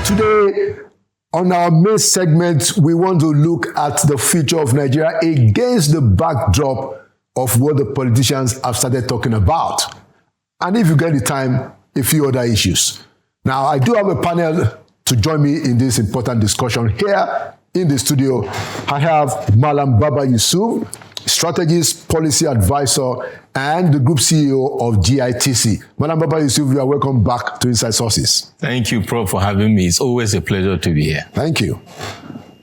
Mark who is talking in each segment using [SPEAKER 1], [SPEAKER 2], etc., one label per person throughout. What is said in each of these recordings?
[SPEAKER 1] Today, on our main segment, we want to look at the future of Nigeria against the backdrop of what the politicians have started talking about. And if you get the time, a few other issues. Now, I do have a panel to join me in this important discussion. Here in the studio, I have Malam Baba Yusuf, strategist, policy advisor, and the group CEO of GITC. Malam Baba Yusuf, you are welcome back to Inside Sources.
[SPEAKER 2] Thank you, Prof, for having me. It's always a pleasure to be here.
[SPEAKER 1] Thank you.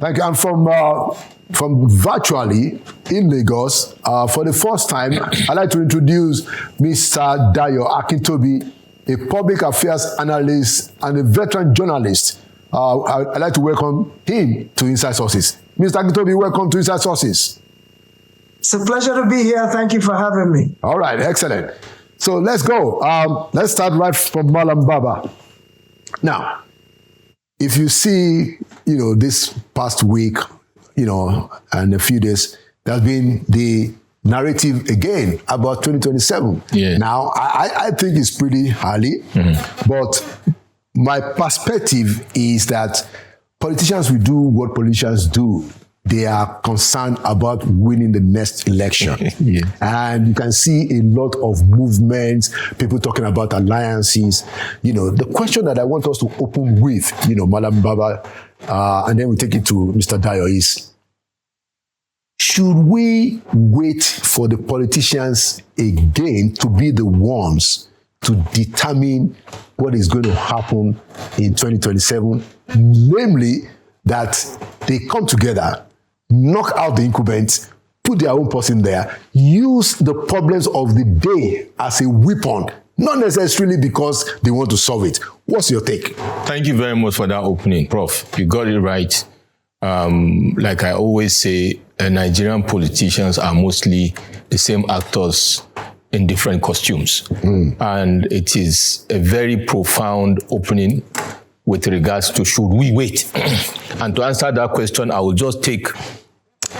[SPEAKER 1] Thank you. And from virtually in Lagos, for the first time, I'd like to introduce Mr. Dayo Akintobi, a public affairs analyst and a veteran journalist. I'd like to welcome him to Inside Sources. Mr. Akintobi, welcome to Inside Sources.
[SPEAKER 3] It's a pleasure to be here. Thank you for having me.
[SPEAKER 1] All right, excellent. So let's go. Let's start right from Malam Baba. Now, if you see, this past week, and a few days, there's been the narrative again about 2027.
[SPEAKER 2] Yeah.
[SPEAKER 1] Now, I think it's pretty early, but my perspective is that politicians will do what politicians do. They are concerned about winning the next election.
[SPEAKER 2] Yeah.
[SPEAKER 1] And you can see a lot of movements, people talking about alliances. The question that I want us to open with, Malam Baba, and then we take it to Mr. Dayo is, should we wait for the politicians again to be the ones to determine what is going to happen in 2027? Namely, that they come together, knock out the incumbents, put their own person there, use the problems of the day as a weapon, not necessarily because they want to solve it. What's your take?
[SPEAKER 2] Thank you very much for that opening, Prof. You got it right. Like I always say, Nigerian politicians are mostly the same actors in different costumes. And it is a very profound opening with regards to should we wait? And to answer that question, I will just take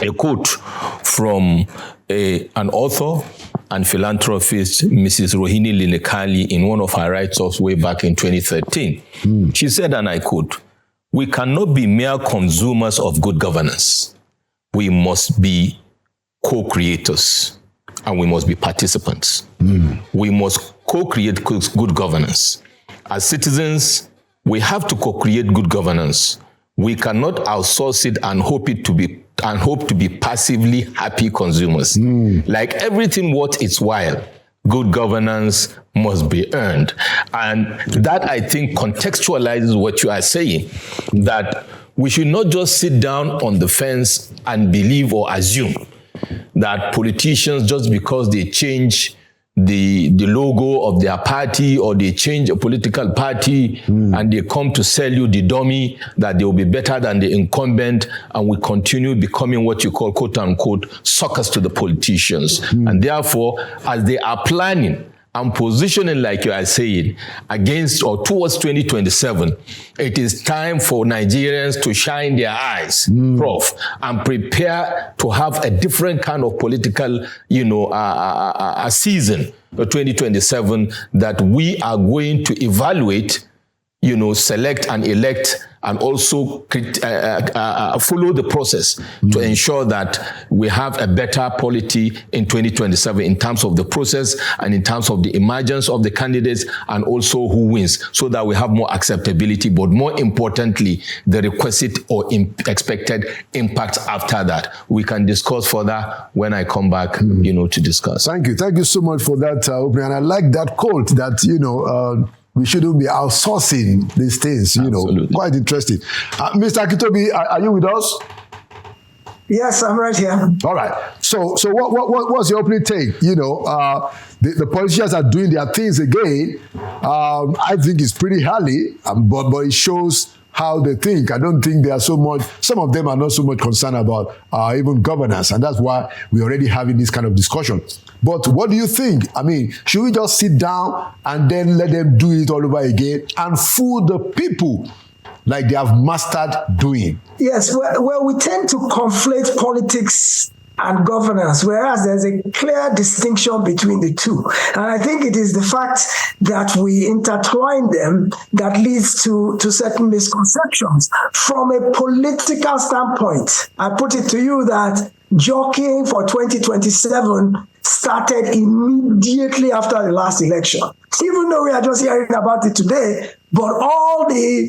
[SPEAKER 2] a quote from an author and philanthropist, Mrs. Rohini Linekali, in one of her write-ups way back in 2013. She said, and I quote, "We cannot be mere consumers of good governance. We must be co-creators and we must be participants. We must co-create good governance. As citizens, we have to co-create good governance. We cannot outsource it and hope to be passively happy consumers. Like everything worth its while, good governance must be earned." And that, I think, contextualizes what you are saying, that we should not just sit down on the fence and believe or assume that politicians, just because they change the logo of their party or they change a political party and they come to sell you the dummy, that they will be better than the incumbent, and we continue becoming what you call, quote unquote, suckers to the politicians. And therefore, as they are planning and positioning, like you are saying, against or towards 2027, it is time for Nigerians to shine their eyes, Prof, and prepare to have a different kind of political, a season, 2027, that we are going to evaluate, select and elect, and also follow the process to ensure that we have a better polity in 2027 in terms of the process and in terms of the emergence of the candidates and also who wins, so that we have more acceptability, but more importantly, the requisite or expected impact after that. We can discuss further when I come back, to discuss.
[SPEAKER 1] Thank you. Thank you so much for that opening. And I like that quote that, we shouldn't be outsourcing these things,
[SPEAKER 2] Absolutely.
[SPEAKER 1] Quite interesting. Mr. Akintobi, are you with us?
[SPEAKER 3] Yes, I'm right here.
[SPEAKER 1] All right. So what's your opening take? The politicians are doing their things again. I think it's pretty early, but it shows how they think. I don't think they are so much, some of them are not so much concerned about even governance, and that's why we're already having this kind of discussion. But what do you think? I mean, should we just sit down and then let them do it all over again and fool the people like they have mastered doing?
[SPEAKER 3] Yes, well, we tend to conflate politics and governance, whereas there's a clear distinction between the two. And I think it is the fact that we intertwine them that leads to certain misconceptions. From a political standpoint, I put it to you that jockeying for 2027 started immediately after the last election. Even though we are just hearing about it today, but all the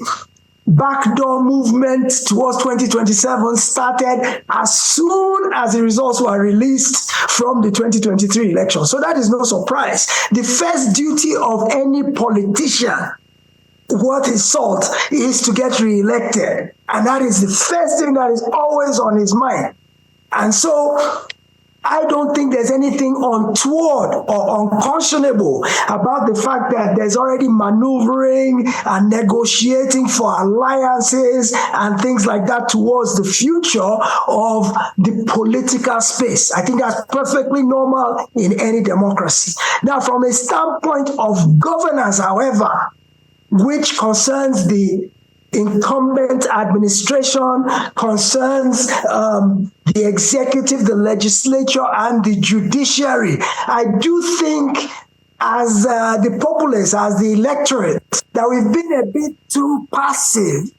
[SPEAKER 3] backdoor movement towards 2027 started as soon as the results were released from the 2023 election. So that is no surprise. The first duty of any politician worth his salt is to get re-elected. And that is the first thing that is always on his mind. And so I don't think there's anything untoward or unconscionable about the fact that there's already maneuvering and negotiating for alliances and things like that towards the future of the political space. I think that's perfectly normal in any democracy. Now, from a standpoint of governance, however, which concerns the incumbent administration, concerns the executive, the legislature, and the judiciary. I do think as the populace, as the electorate, that we've been a bit too passive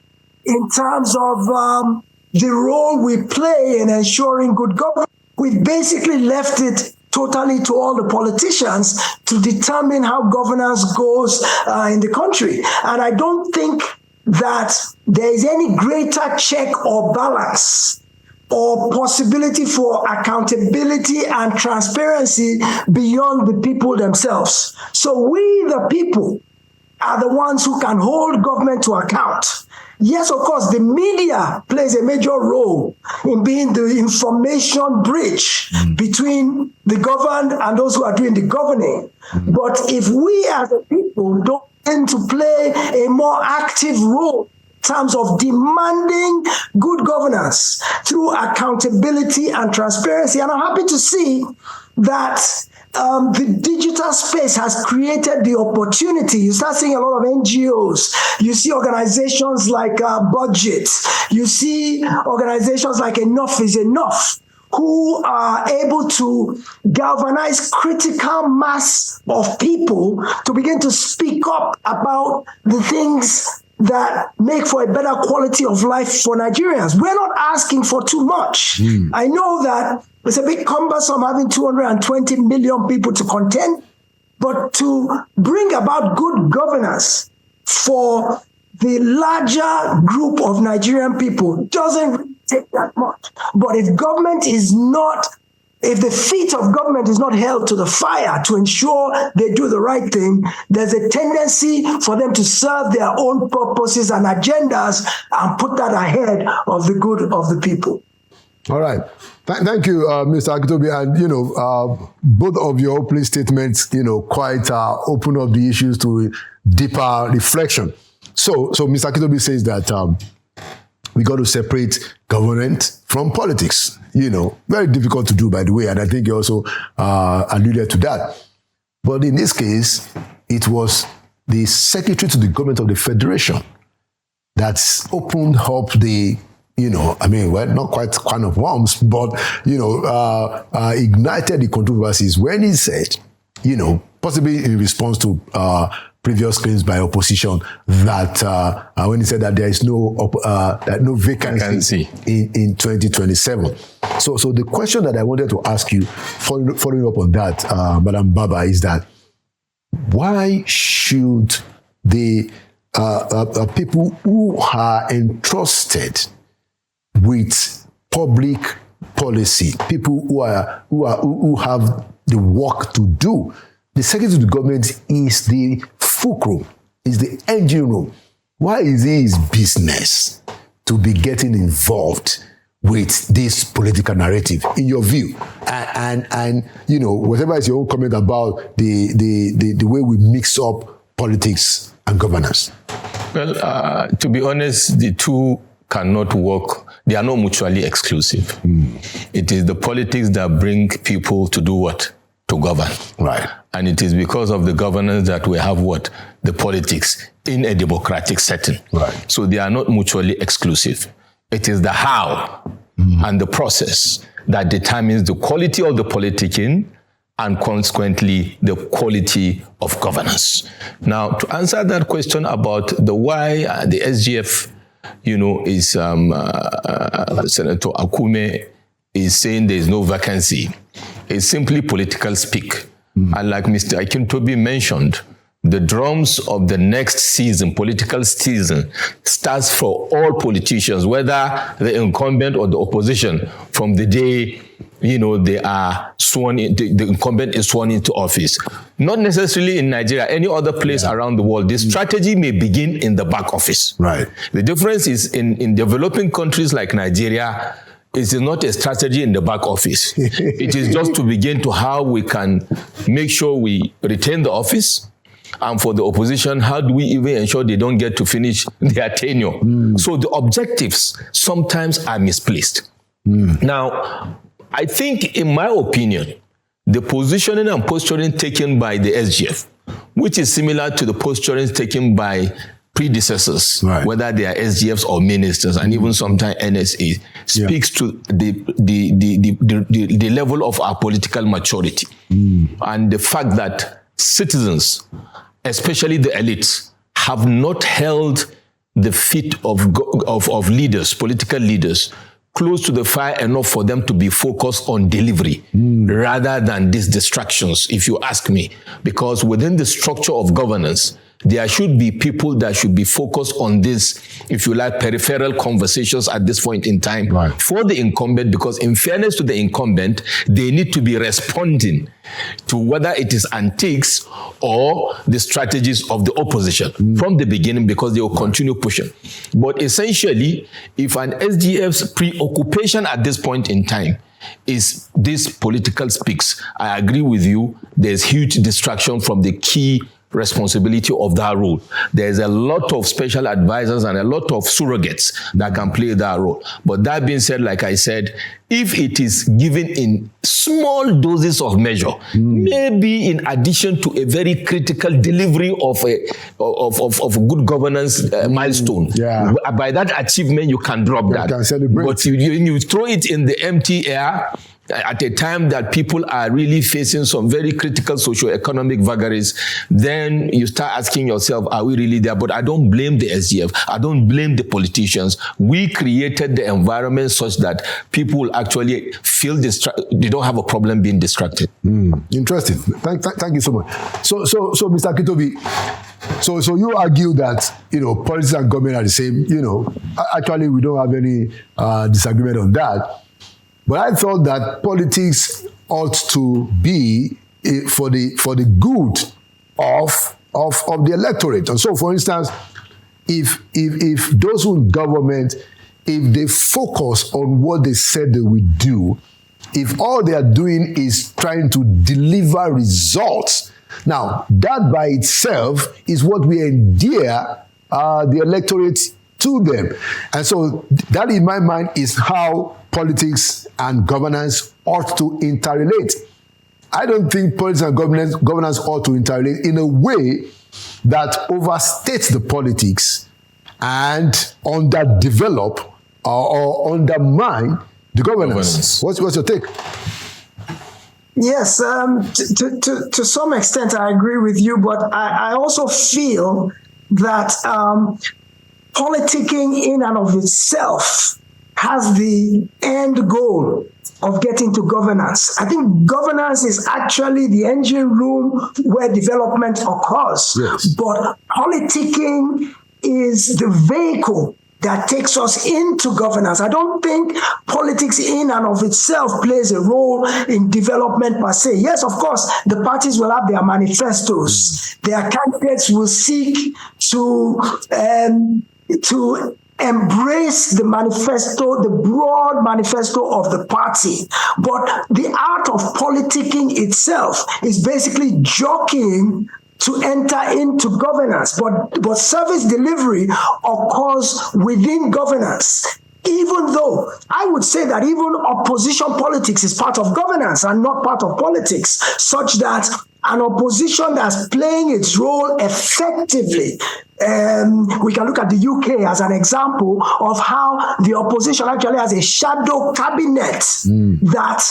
[SPEAKER 3] in terms of the role we play in ensuring good governance. We've basically left it totally to all the politicians to determine how governance goes in the country. And I don't think that there is any greater check or balance or possibility for accountability and transparency beyond the people themselves. So we, the people, are the ones who can hold government to account. Yes, of course, the media plays a major role in being the information bridge between the governed and those who are doing the governing. But if we as a people don't tend to play a more active role in terms of demanding good governance through accountability and transparency, and I'm happy to see that the digital space has created the opportunity. You start seeing a lot of NGOs. You see organizations like Budget. You see organizations like Enough is Enough, who are able to galvanize critical mass of people to begin to speak up about the things that make for a better quality of life for Nigerians. We're not asking for too much. I know that it's a bit cumbersome having 220 million people to contend, but to bring about good governance for the larger group of Nigerian people doesn't really take that much. But if the feet of government is not held to the fire to ensure they do the right thing, there's a tendency for them to serve their own purposes and agendas and put that ahead of the good of the people.
[SPEAKER 1] All right. Thank you, Mr. Akitobi. And, both of your opening statements, quite open up the issues to deeper reflection. So Mr. Akitobi says that we got to separate government from politics. Very difficult to do, by the way, and I think you also alluded to that. But in this case, it was the Secretary to the Government of the Federation that's opened up the, not quite kind of worms, but, ignited the controversies when he said, possibly in response to previous claims by opposition that when he said that there is no vacancy in 2027. So the question that I wanted to ask you, following up on that, Madam Baba, is that why should the people who are entrusted with public policy, people who have the work to do, the Secretary of the Government is the fulcrum, is the engine room. Why is it his business to be getting involved with this political narrative, in your view? And whatever is your own comment about the way we mix up politics and governance?
[SPEAKER 2] Well, to be honest, the two cannot work. They are not mutually exclusive. It is the politics that bring people to do what? To govern.
[SPEAKER 1] Right.
[SPEAKER 2] And it is because of the governance that we have what? The politics in a democratic setting.
[SPEAKER 1] Right.
[SPEAKER 2] So they are not mutually exclusive. It is the how and the process that determines the quality of the politicking and consequently the quality of governance. Now, to answer that question about the why the SGF, is Senator Akume is saying there is no vacancy, it's simply political speak. And like Mr. Akintobi mentioned, the drums of the next season, political season, starts for all politicians, whether the incumbent or the opposition, from the day they are sworn in, the incumbent is sworn into office. Not necessarily in Nigeria, any other place around the world. The strategy may begin in the back office.
[SPEAKER 1] Right.
[SPEAKER 2] The difference is in developing countries like Nigeria, it is not a strategy in the back office. It is just to begin to how we can make sure we retain the office. And for the opposition, how do we even ensure they don't get to finish their tenure? So the objectives sometimes are misplaced. Now, I think, in my opinion, the positioning and posturing taken by the SGF, which is similar to the posturing taken by predecessors, whether they are SGFs or ministers, and even sometimes NSA, speaks to the level of our political maturity and the fact that citizens, especially the elites, have not held the feet of leaders, political leaders, close to the fire enough for them to be focused on delivery rather than these distractions, if you ask me. Because within the structure of governance, there should be people that should be focused on this, if you like, peripheral conversations at this point in time for the incumbent, because in fairness to the incumbent, they need to be responding to whether it is antics or the strategies of the opposition from the beginning, because they will continue pushing. But essentially, if an SGF's preoccupation at this point in time is this political speaks, I agree with you, there's huge distraction from the key responsibility of that role. There's a lot of special advisors and a lot of surrogates that can play that role. But that being said, like I said, if it is given in small doses of measure, maybe in addition to a very critical delivery of a good governance milestone, by that achievement you can drop that. But you throw it in the empty air at a time that people are really facing some very critical socio-economic vagaries, then you start asking yourself, are we really there? But I don't blame the SGF. I don't blame the politicians. We created the environment such that people will actually feel they don't have a problem being distracted.
[SPEAKER 1] Interesting. Thank you so much. So Mr. Akintobi, so you argue that, politics and government are the same. Actually, we don't have any disagreement on that. But I thought that politics ought to be for the good of the electorate. And so, for instance, if those who in government, if they focus on what they said they would do, if all they are doing is trying to deliver results, now that by itself is what we endear the electorate to them. And so that, in my mind, is how politics and governance ought to interrelate. I don't think politics and governance ought to interrelate in a way that overstates the politics and underdevelop or undermine the governance. What's your take?
[SPEAKER 3] Yes, to some extent I agree with you, but I also feel that politicking in and of itself has the end goal of getting to governance. I think governance is actually the engine room where development occurs.
[SPEAKER 1] Yes.
[SPEAKER 3] But politicking is the vehicle that takes us into governance. I don't think politics in and of itself plays a role in development per se. Yes, of course, the parties will have their manifestos. Their candidates will seek to embrace the manifesto, the broad manifesto of the party. But the art of politicking itself is basically jockeying to enter into governance. But service delivery occurs within governance. Even though I would say that even opposition politics is part of governance and not part of politics, such that an opposition that's playing its role effectively We can look at the UK as an example of how the opposition actually has a shadow cabinet that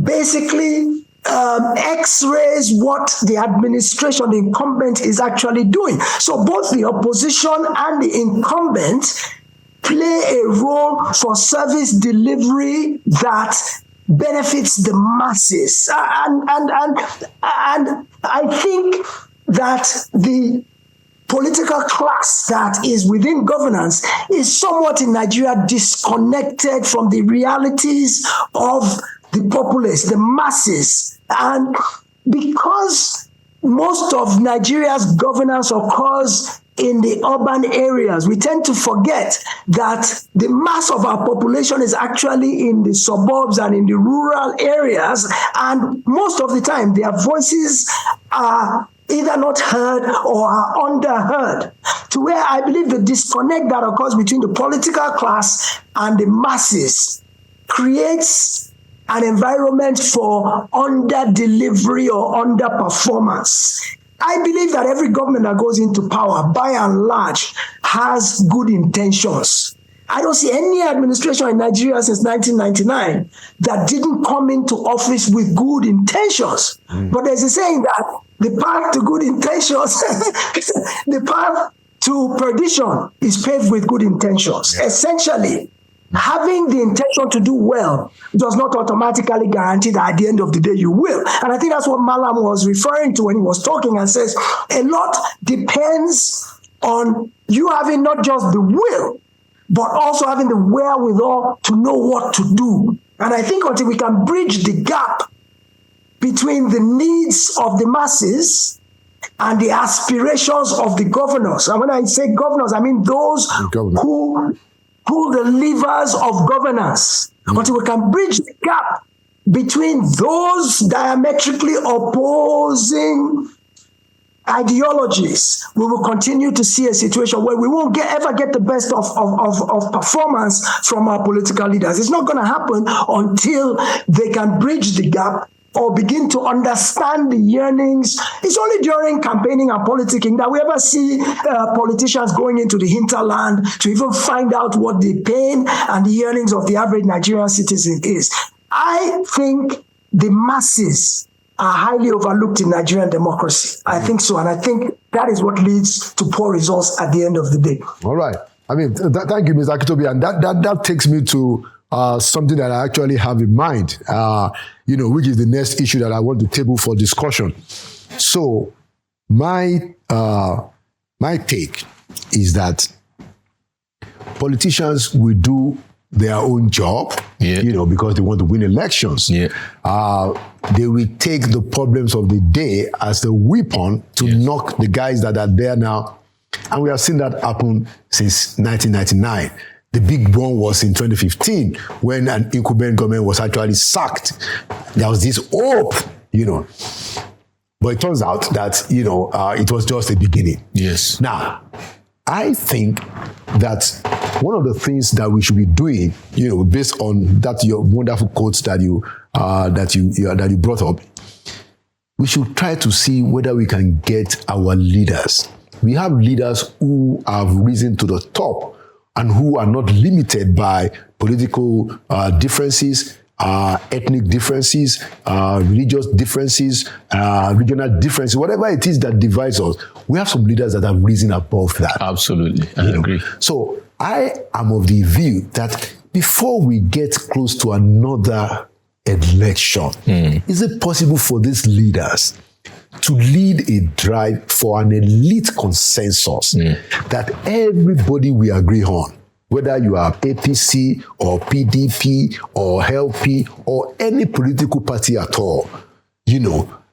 [SPEAKER 3] basically x-rays what the administration, the incumbent, is actually doing. So both the opposition and the incumbent play a role for service delivery that benefits the masses. And I think that the political class that is within governance is somewhat in Nigeria disconnected from the realities of the populace, the masses. And because most of Nigeria's governance occurs in the urban areas, we tend to forget that the mass of our population is actually in the suburbs and in the rural areas. And most of the time, their voices are either not heard or are underheard, to where I believe the disconnect that occurs between the political class and the masses creates an environment for under-delivery or under-performance. I believe that every government that goes into power, by and large, has good intentions. I don't see any administration in Nigeria since 1999 that didn't come into office with good intentions. But there's a saying that the path to good intentions, the path to perdition is paved with good intentions. Yeah. Essentially, having the intention to do well does not automatically guarantee that at the end of the day you will. And I think that's what Malam was referring to when he was talking, and says a lot depends on you having not just the will, but also having the wherewithal to know what to do. And I think until we can bridge the gap between the needs of the masses and the aspirations of the governors, and when I say governors, I mean those who pull the levers of governance, until we can bridge the gap between those diametrically opposing ideologies, we will continue to see a situation where we won't ever get the best of performance from our political leaders. It's not going to happen until they can bridge the gap or begin to understand the yearnings. It's only during campaigning and politicking that we ever see politicians going into the hinterland to even find out what the pain and the yearnings of the average Nigerian citizen is. I think the masses are highly overlooked in Nigerian democracy. I think so. And I think that is what leads to poor results at the end of the day.
[SPEAKER 1] All right. I mean, thank you, Mr. Akitobi. And that takes me to something that I actually have in mind, which is the next issue that I want to table for discussion. So my take is that politicians will do their own job, because they want to win elections. Yeah. They will take the problems of the day as the weapon to knock the guys that are there now. And we have seen that happen since 1999. The big one was in 2015 when an incumbent government was actually sacked. There was this hope, But it turns out that, it was just a beginning.
[SPEAKER 2] Yes.
[SPEAKER 1] Now, I think that one of the things that we should be doing, based on that your wonderful quotes that you brought up, we should try to see whether we can get our leaders. We have leaders who have risen to the top and who are not limited by political differences, ethnic differences, religious differences, regional differences, whatever it is that divides us. We have some leaders that have risen above that.
[SPEAKER 2] Absolutely, I agree.
[SPEAKER 1] So I am of the view that before we get close to another election, is it possible for these leaders to lead a drive for an elite consensus that everybody will agree on, whether you are APC or PDP or LP or any political party at all,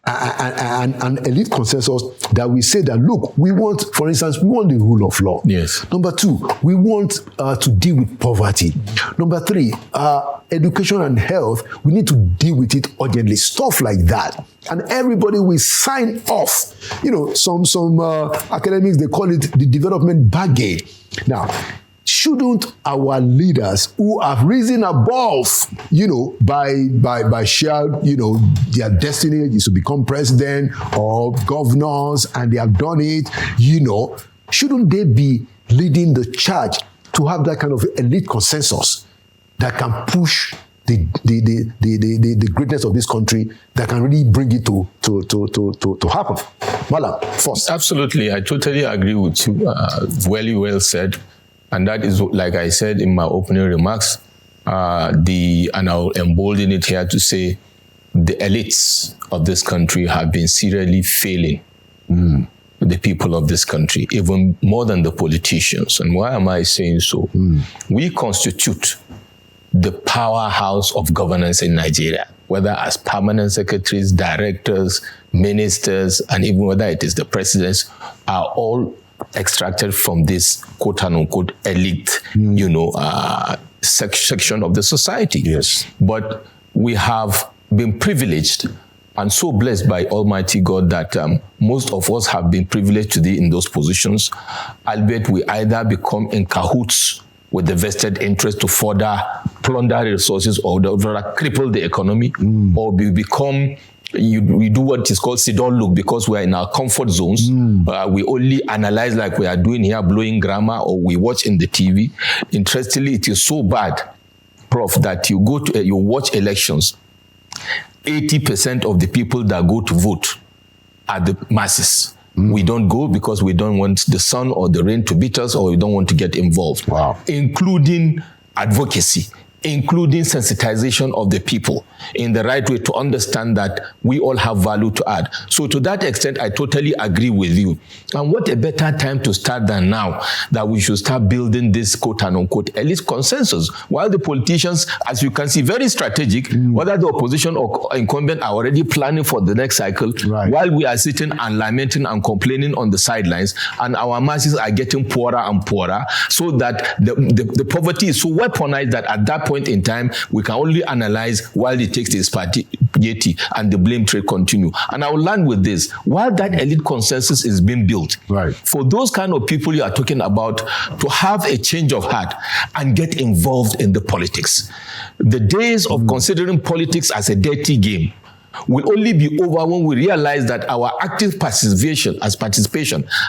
[SPEAKER 1] an elite consensus that we say that, look, we want, for instance, we want the rule of law.
[SPEAKER 2] Yes.
[SPEAKER 1] Number two, we want to deal with poverty. Number three, education and health, we need to deal with it urgently, stuff like that. And everybody will sign off. Some academics, they call it the development bargain. Now, shouldn't our leaders who have risen above, by sheer, their destiny is to become president or governors, and they have done it, shouldn't they be leading the charge to have that kind of elite consensus that can push the greatness of this country, that can really bring it to happen? Malam, first.
[SPEAKER 2] Absolutely, I totally agree with you. Very well said. And that is, like I said in my opening remarks, and I'll embolden it here to say, the elites of this country have been seriously failing the people of this country, even more than the politicians. And why am I saying so? We constitute the powerhouse of governance in Nigeria, whether as permanent secretaries, directors, ministers, and even whether it is the presidents, are all extracted from this quote-unquote elite, section of the society.
[SPEAKER 1] Yes.
[SPEAKER 2] But we have been privileged and so blessed by Almighty God that most of us have been privileged to be in those positions, albeit we either become in cahoots with the vested interest to further plunder resources or rather cripple the economy, or we become, we do what is called sit-down look because we are in our comfort zones. We only analyze like we are doing here, blowing grammar, or we watch in the TV. Interestingly, it is so bad, Prof, that you go to, you watch elections, 80% of the people that go to vote are the masses. We don't go because we don't want the sun or the rain to beat us, or we don't want to get involved.
[SPEAKER 1] Wow.
[SPEAKER 2] Including advocacy, including sensitization of the people in the right way to understand that we all have value to add. So to that extent, I totally agree with you. And what a better time to start than now, that we should start building this quote-unquote elite consensus, while the politicians, as you can see, very strategic, whether the opposition or incumbent are already planning for the next cycle, while we are sitting and lamenting and complaining on the sidelines, and our masses are getting poorer and poorer, so that the poverty is so weaponized that at that point in time, we can only analyze while it takes this party and the blame trade continue. And I will land with this. While that elite consensus is being built, for those kind of people you are talking about to have a change of heart and get involved in the politics, the days of considering politics as a dirty game will only be over when we realize that our active participation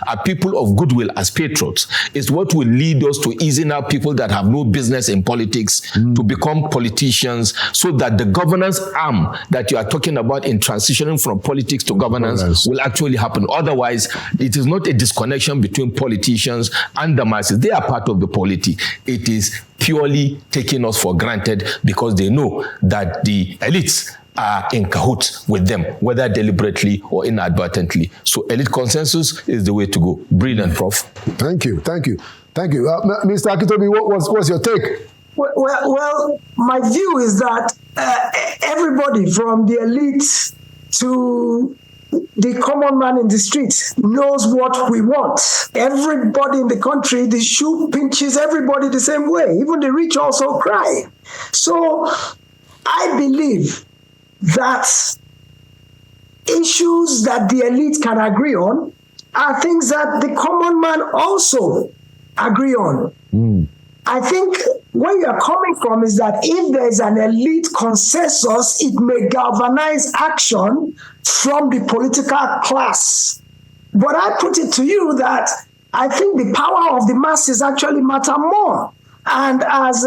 [SPEAKER 2] are people of goodwill as patriots is what will lead us to easing out people that have no business in politics to become politicians, so that the governance arm that you are talking about in transitioning from politics to governance will actually happen. Otherwise, it is not a disconnection between politicians and the masses. They are part of the polity. It is purely taking us for granted because they know that the elites are in cahoots with them, whether deliberately or inadvertently. So elite consensus is the way to go. Brilliant, Prof.
[SPEAKER 1] Thank you. Mr. Akitobi, what's your take?
[SPEAKER 3] Well, my view is that everybody from the elite to the common man in the streets knows what we want. Everybody in the country, the shoe pinches everybody the same way. Even the rich also cry. So I believe that issues that the elite can agree on are things that the common man also agree on. I think where you're coming from is that if there is an elite consensus, it may galvanize action from the political class. But I put it to you that I think the power of the masses actually matter more. And as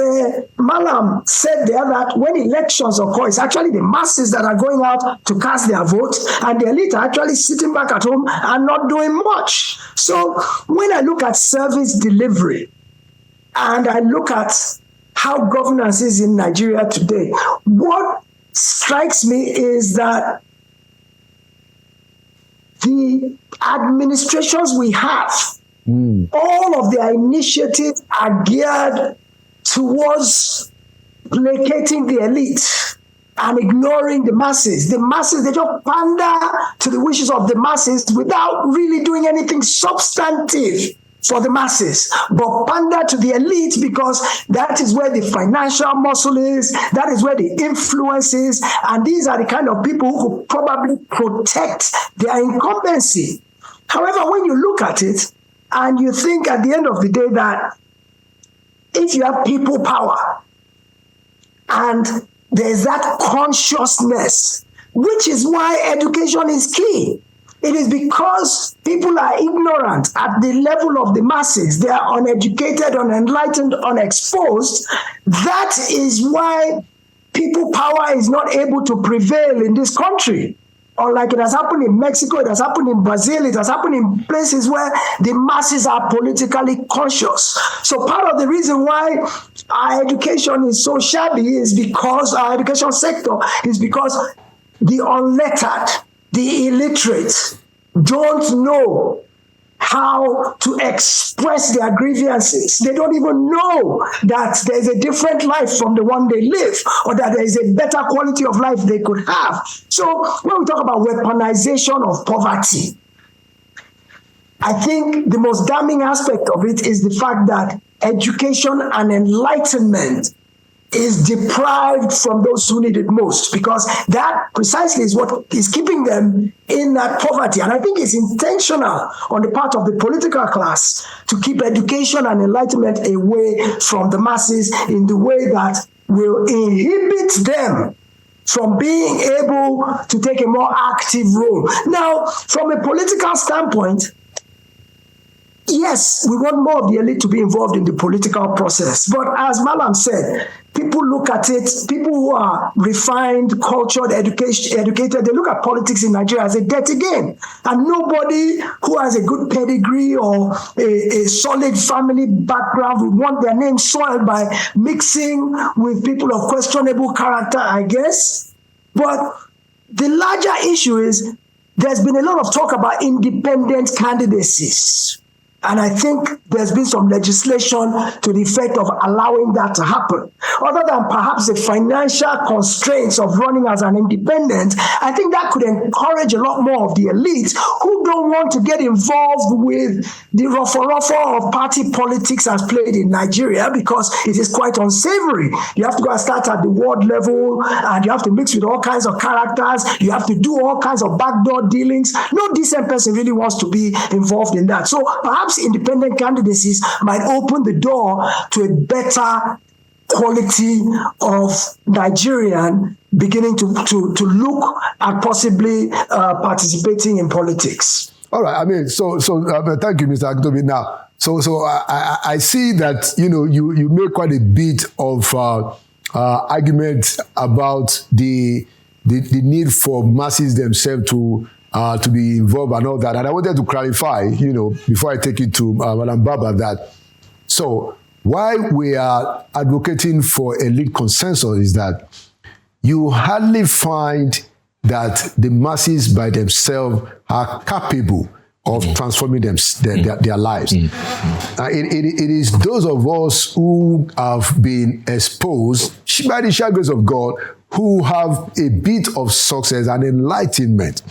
[SPEAKER 3] Malam said there, that when elections occur, it's actually the masses that are going out to cast their vote, and the elite are actually sitting back at home and not doing much. So when I look at service delivery, and I look at how governance is in Nigeria today, what strikes me is that the administrations we have, all of their initiatives are geared towards placating the elite and ignoring the masses. The masses, they just pander to the wishes of the masses without really doing anything substantive for the masses, but pander to the elite because that is where the financial muscle is, that is where the influence is, and these are the kind of people who could probably protect their incumbency. However, when you look at it, and you think at the end of the day that if you have people power and there's that consciousness, which is why education is key. It is because people are ignorant at the level of the masses. They are uneducated, unenlightened, unexposed. That is why people power is not able to prevail in this country. Unlike it has happened in Mexico, it has happened in Brazil, it has happened in places where the masses are politically conscious. So part of the reason why our education is so shabby is because our education sector is because the unlettered, the illiterate don't know how to express their grievances. They don't even know that there's a different life from the one they live, or that there is a better quality of life they could have. So when we talk about weaponization of poverty, I think the most damning aspect of it is the fact that education and enlightenment is deprived from those who need it most, because that precisely is what is keeping them in that poverty. And I think it's intentional on the part of the political class to keep education and enlightenment away from the masses in the way that will inhibit them from being able to take a more active role. Now, from a political standpoint, yes, we want more of the elite to be involved in the political process. But as Malam said, people look at it, people who are refined, cultured, educated, they look at politics in Nigeria as a dirty game. And nobody who has a good pedigree or a solid family background would want their name soiled by mixing with people of questionable character, I guess. But the larger issue is there's been a lot of talk about independent candidacies. And I think there's been some legislation to the effect of allowing that to happen. Other than perhaps the financial constraints of running as an independent, I think that could encourage a lot more of the elite who don't want to get involved with the ruffle-ruffle of party politics as played in Nigeria, because it is quite unsavory. You have to go and start at the ward level, and you have to mix with all kinds of characters. You have to do all kinds of backdoor dealings. No decent person really wants to be involved in that. So perhaps independent candidacies might open the door to a better quality of Nigerian beginning to look at possibly participating in politics.
[SPEAKER 1] All right. I mean, so thank you, Mr. Akintobi. Now, so I see that you make quite a bit of argument about the need for masses themselves to be involved and all that. And I wanted to clarify, before I take it to Madam Baba, that so why we are advocating for elite consensus is that you hardly find that the masses by themselves are capable of transforming their lives. It is those of us who have been exposed by the sheer grace of God who have a bit of success and enlightenment.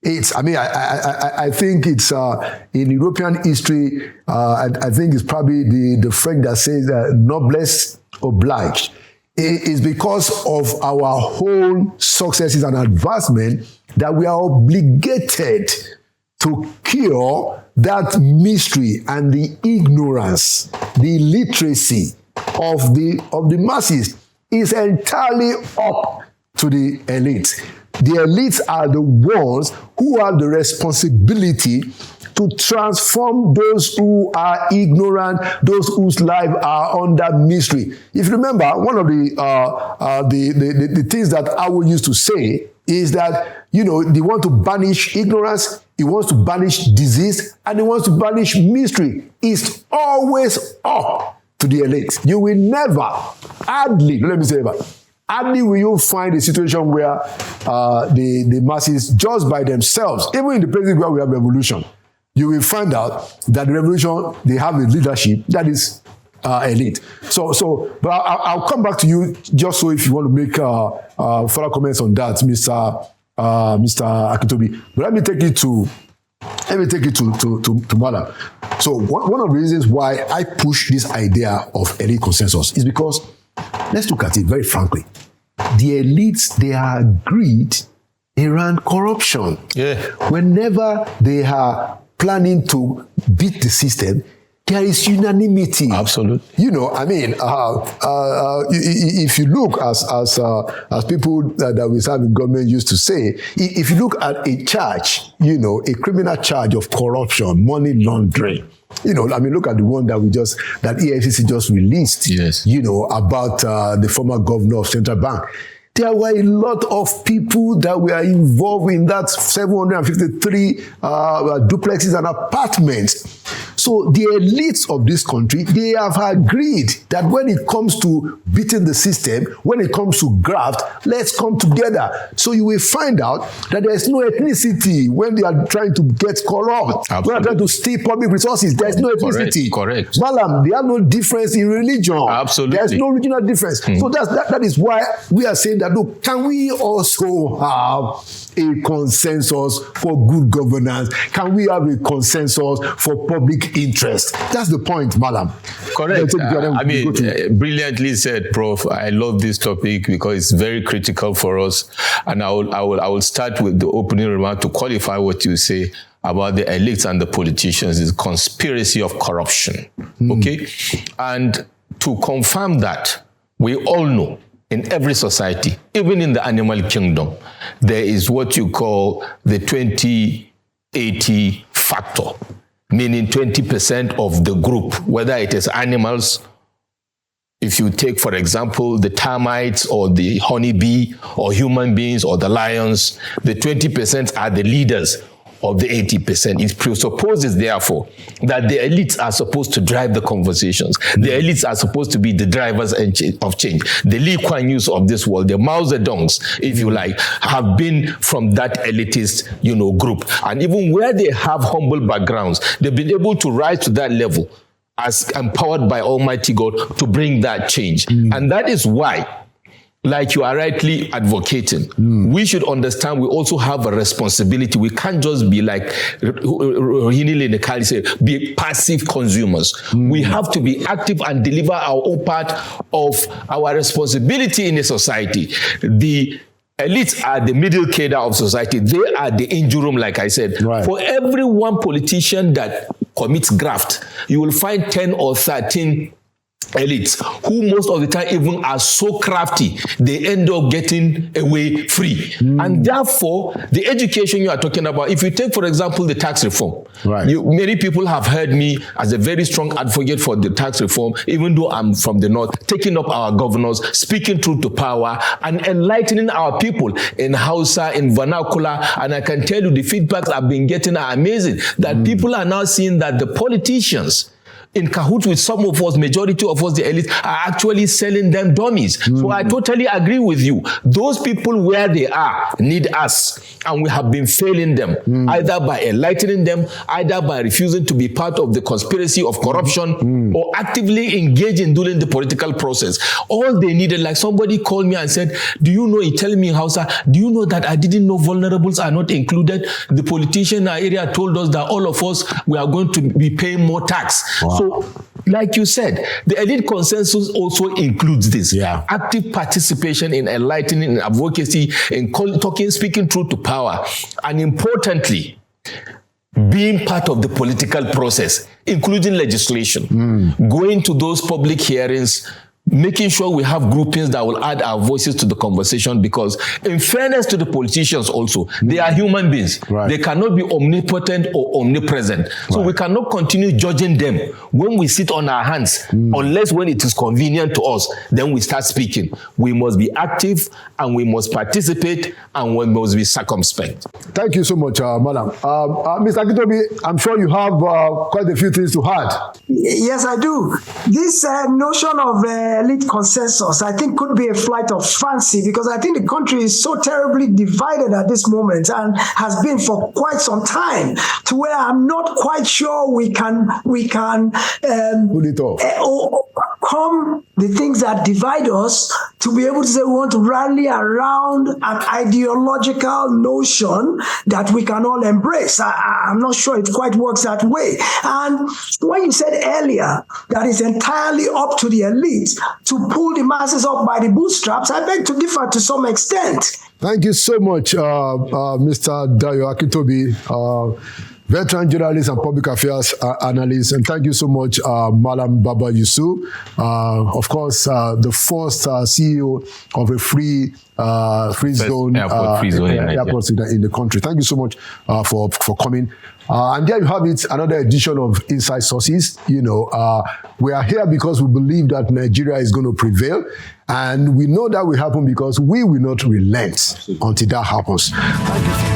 [SPEAKER 1] I think it's in European history, I think it's probably the French that says noblesse oblige. It is because of our whole successes and advancement that we are obligated to cure that mystery and the ignorance, the illiteracy of the masses. Is entirely up to the elite. The elites are the ones who have the responsibility to transform those who are ignorant, those whose lives are under mystery. If you remember, one of the things that I would used to say is that, they want to banish ignorance, he wants to banish disease, and he wants to banish mystery. It's always up to the elite. You will never, hardly will you find a situation where the masses, just by themselves, even in the places where we have revolution, you will find out that the revolution, they have a leadership that is elite. But I'll come back to you just so if you want to make further comments on that, Mr. Akintobi. But let me take it to Mala. So one of the reasons why I push this idea of elite consensus is because, let's look at it very frankly. The elites, they are greed around corruption. Yeah. Whenever they are planning to beat the system, there is unanimity.
[SPEAKER 2] Absolutely.
[SPEAKER 1] If you look as people that we serve in government used to say, if you look at a charge, a criminal charge of corruption, money laundering, look at the one that EFCC just released,
[SPEAKER 2] yes,
[SPEAKER 1] about the former governor of Central Bank. There were a lot of people that were involved in that 753 duplexes and apartments. So the elites of this country, they have agreed that when it comes to beating the system, when it comes to graft, let's come together. So you will find out that there is no ethnicity when they are trying to get corrupt.
[SPEAKER 2] Absolutely.
[SPEAKER 1] When they are trying to steal public resources, there is no ethnicity.
[SPEAKER 2] Correct.
[SPEAKER 1] Malam, there are no difference in religion.
[SPEAKER 2] Absolutely.
[SPEAKER 1] There is no regional difference. So that is why we are saying that, look, can we also have a consensus for good governance? Can we have a consensus for public interest? That's the point, Malam.
[SPEAKER 2] Correct. Brilliantly said, Prof. I love this topic because it's very critical for us. And I will start with the opening remark to qualify what you say about the elites and the politicians. Is conspiracy of corruption. Okay? And to confirm that, we all know in every society, even in the animal kingdom, there is what you call the 20-80 factor, meaning 20% of the group, whether it is animals, if you take, for example, the termites or the honeybee or human beings or the lions, the 20% are the leaders of the 80%. It presupposes, therefore, that the elites are supposed to drive the conversations. The elites are supposed to be the drivers of change. The Lee Kuan Yews of this world, the Mao Zedongs, if you like, have been from that elitist, group. And even where they have humble backgrounds, they've been able to rise to that level as empowered by Almighty God to bring that change. And that is why, like you are rightly advocating, we should understand we also have a responsibility. We can't just be like Rohini Lenekali say, be passive consumers. We have to be active and deliver our own part of our responsibility in a society. The elites are the middle cadre of society. They are the engine room, like I said.
[SPEAKER 1] Right.
[SPEAKER 2] For every one politician that commits graft, you will find 10 or 13 elites who most of the time even are so crafty they end up getting away free. And therefore the education you are talking about, if you take for example the tax reform,
[SPEAKER 1] right,
[SPEAKER 2] many people have heard me as a very strong advocate for the tax reform, even though I'm from the north, taking up our governors, speaking truth to power and enlightening our people in Hausa, in vernacular. And I can tell you the feedbacks I've been getting are amazing, that people are now seeing that the politicians in cahoots with some of us, majority of us, the elite, are actually selling them dummies. So I totally agree with you. Those people where they are need us. And we have been failing them, either by enlightening them, either by refusing to be part of the conspiracy of corruption, or actively engaging during the political process. All they needed, like somebody called me and said, do you know, he telling me in Hausa, do you know that I didn't know vulnerables are not included? The politician in our area told us that all of us, we are going to be paying more tax.
[SPEAKER 1] Wow.
[SPEAKER 2] So, like you said, the elite consensus also includes this.
[SPEAKER 1] Yeah.
[SPEAKER 2] Active participation in enlightening, in advocacy, in talking, speaking truth to power. And importantly, being part of the political process, including legislation, going to those public hearings, making sure we have groupings that will add our voices to the conversation, because in fairness to the politicians also, they are human beings.
[SPEAKER 1] Right.
[SPEAKER 2] They cannot be omnipotent or omnipresent. So we cannot continue judging them when we sit on our hands, unless when it is convenient to us, then we start speaking. We must be active and we must participate and we must be circumspect.
[SPEAKER 1] Thank you so much, Madam. Mr. Akintobi, I'm sure you have quite a few things to add.
[SPEAKER 3] Yes, I do. This notion of elite consensus, I think, could be a flight of fancy, because I think the country is so terribly divided at this moment and has been for quite some time, to where I'm not quite sure we can pull
[SPEAKER 1] it off.
[SPEAKER 3] Overcome the things that divide us to be able to say we want to rally around an ideological notion that we can all embrace. I'm not sure it quite works that way. And when you said earlier that it's entirely up to the elites to pull the masses up by the bootstraps, I beg to differ to some extent.
[SPEAKER 1] Thank you so much, Mr. Dayo Akintobi. veteran journalist and public affairs analyst. And thank you so much, Malam Baba Yusuf. Of course, the first CEO of a free zone
[SPEAKER 2] airport
[SPEAKER 1] in the country. Thank you so much for coming. And there you have it, another edition of Inside Sources. We are here because we believe that Nigeria is going to prevail. And we know that will happen because we will not relent until that happens. Thank you.